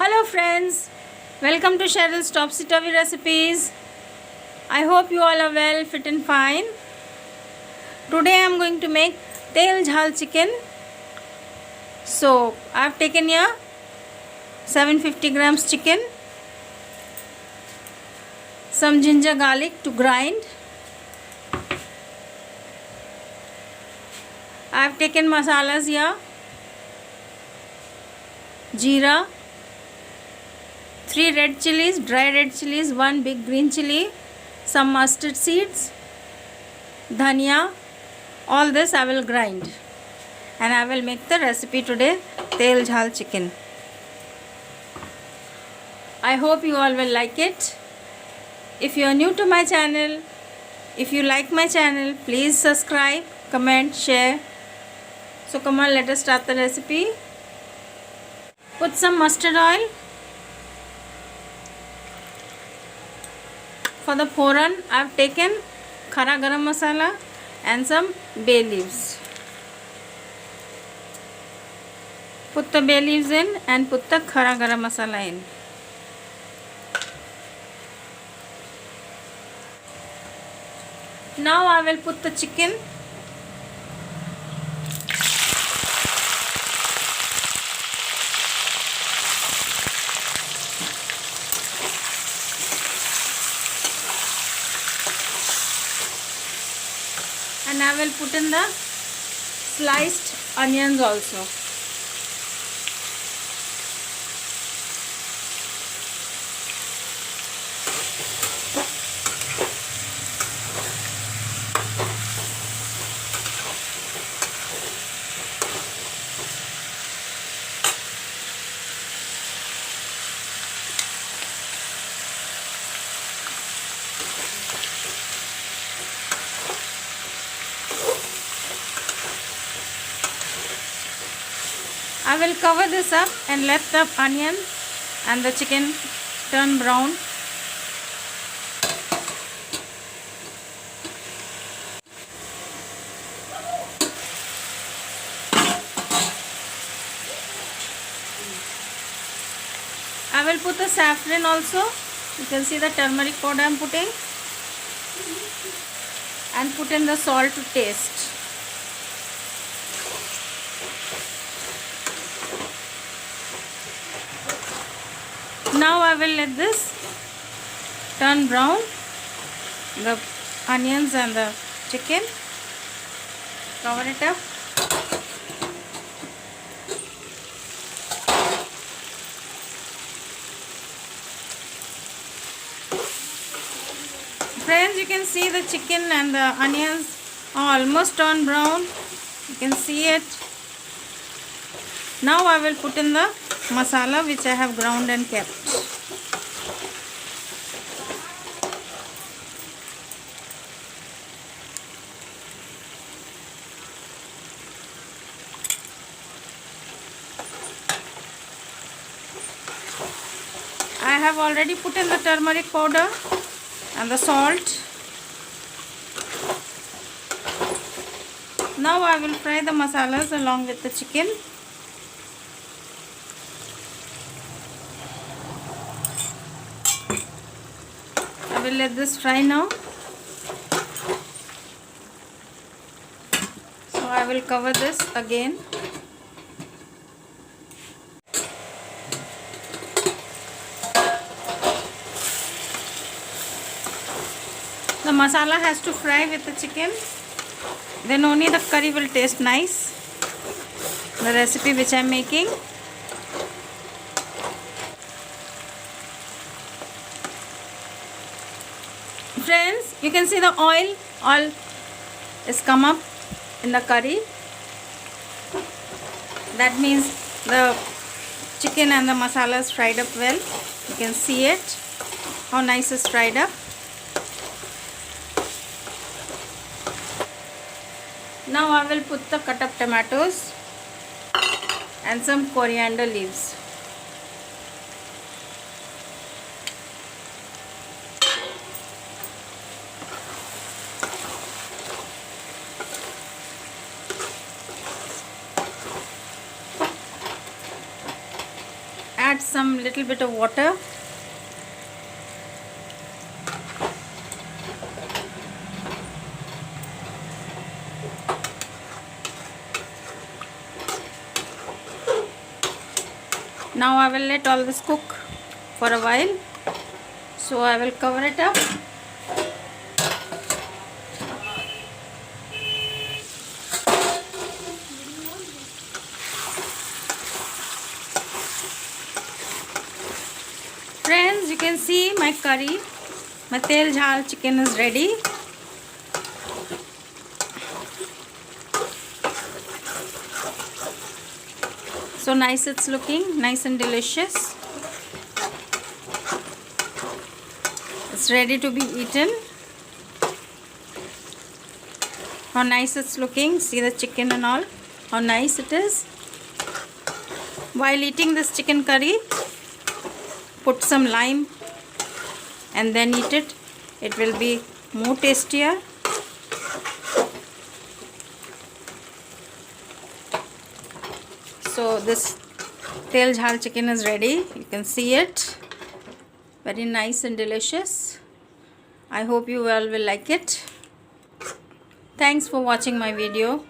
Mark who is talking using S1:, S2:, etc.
S1: Hello friends, welcome to Cheryl's Topsy Turvy Recipes. I hope you all are well, fit and fine. Today I am going to make Tel Jhal Chicken. So I have taken here 750 grams chicken, some ginger garlic to grind. I have taken masalas here, jeera, 3 red chilies, dry red chilies, 1 big green chili, some mustard seeds, dhania. All this I will grind and I will make the recipe today, Tel Jhal Chicken. I hope you all will like it. If you are new to my channel, if you like my channel, please subscribe, comment, share. So come on, let us start the recipe. Put some mustard oil. For the foran, I have taken khara garam masala and some bay leaves. Put the bay leaves in and put the khara garam masala in. Now I will put the chicken. And I will put in the sliced onions also. I will cover this up and let the onion and the chicken turn brown. I will put the saffron also. You can see the turmeric powder I am putting. And put in the salt to taste. Now I will let this turn brown, the onions and the chicken. Cover it up. Friends, you can see the chicken and the onions are almost turned brown. You can see it. Now I will put in the masala which I have ground and kept. I have already put in the turmeric powder and the salt. Now I will fry the masalas along with the chicken. I will let this fry now. So I will cover this again. The masala has to fry with the chicken. Then only the curry will taste nice. The recipe which I am making. Friends, you can see the oil is come up in the curry. That means the chicken and the masala is fried up well. You can see it, how nice it's fried up. Now I will put the cut up tomatoes and some coriander leaves. add some little bit of water. Now I will let all this cook for a while. So I will cover it up. Friends, you can see my curry, my Tel Jhal chicken is ready. So nice it's looking, nice and delicious. It's ready to be eaten. How nice it's looking. See the chicken and all. How nice it is. While eating this chicken curry, put some lime and then eat it. It will be more tastier. So this Tel Jhal chicken is ready. You can see it. Very nice and delicious. I hope you all will like it. Thanks for watching my video.